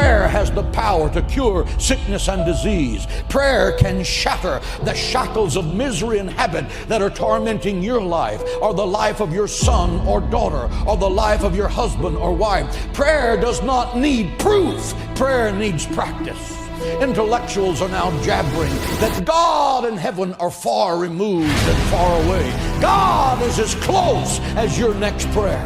Prayer has the power to cure sickness and disease. Prayer can shatter the shackles of misery and habit that are tormenting your life, or the life of your son or daughter, or the life of your husband or wife. Prayer does not need proof. Prayer needs practice. Intellectuals are now jabbering that God and heaven are far removed and far away. God is as close as your next prayer.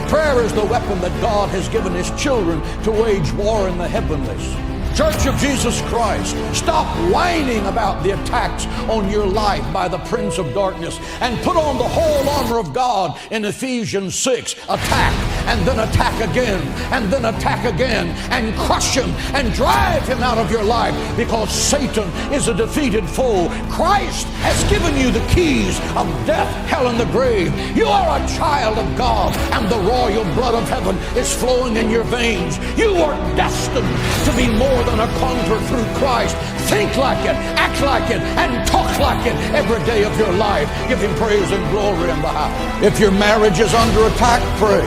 Prayer is the weapon that God has given His children to wage war in the heavenlies. Church of Jesus Christ, stop whining about the attacks on your life by the prince of darkness and put on the whole armor of God in Ephesians 6. Attack, and then attack again, and then attack again, and crush him and drive him out of your life, because Satan is a defeated foe. Christ has given you the keys of death, hell, and the grave. You are a child of God, and the royal blood of heaven is flowing in your veins. You are destined to be more than a conqueror through Christ. Think like it, act like it, and talk like it every day of your life. Give Him praise and glory in the house. If your marriage is under attack, pray.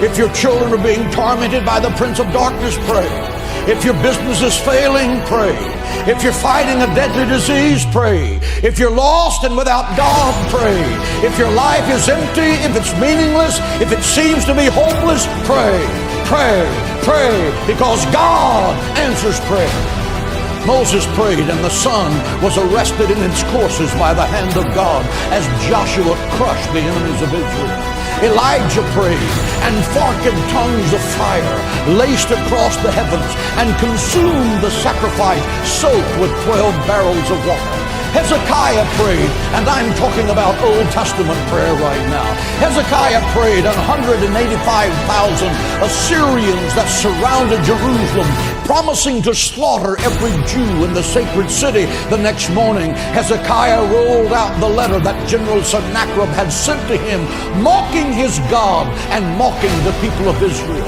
If your children are being tormented by the prince of darkness, pray. If your business is failing, pray. If you're fighting a deadly disease, pray. If you're lost and without God, pray. If your life is empty, if it's meaningless, if it seems to be hopeless, pray. Pray, pray, because God answers prayer. Moses prayed, and the sun was arrested in its courses by the hand of God as Joshua crushed the enemies of Israel. Elijah prayed, and forked tongues of fire laced across the heavens and consumed the sacrifice soaked with 12 barrels of water. Hezekiah prayed, and I'm talking about Old Testament prayer right now. Hezekiah prayed, and 185,000 Assyrians that surrounded Jerusalem, promising to slaughter every Jew in the sacred city. The next morning, Hezekiah rolled out the letter that General Sennacherib had sent to him, mocking his God and mocking the people of Israel.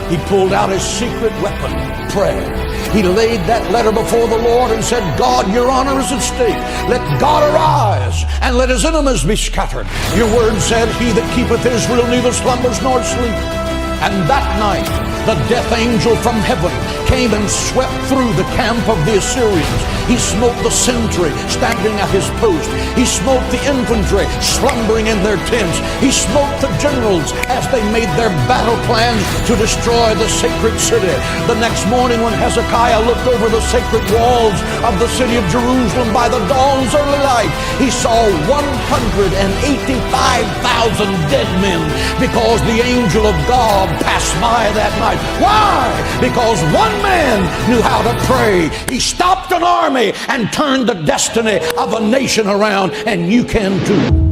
He pulled out his secret weapon, prayer. He laid that letter before the Lord and said, God, your honor is at stake. Let God arise and let his enemies be scattered. Your word said, he that keepeth Israel neither slumbers nor sleep. And that night, the death angel from heaven came and swept through the camp of the Assyrians. He smote the sentry standing at his post. He smote the infantry slumbering in their tents. He smote the generals as they made their battle plans to destroy the sacred city. The next morning, when Hezekiah looked over the sacred walls of the city of Jerusalem by the dawn's early light, he saw 185,000 dead men, because the angel of God passed by that night. Why? Because one man knew how to pray. He stopped an army and turned the destiny of a nation around, and you can too.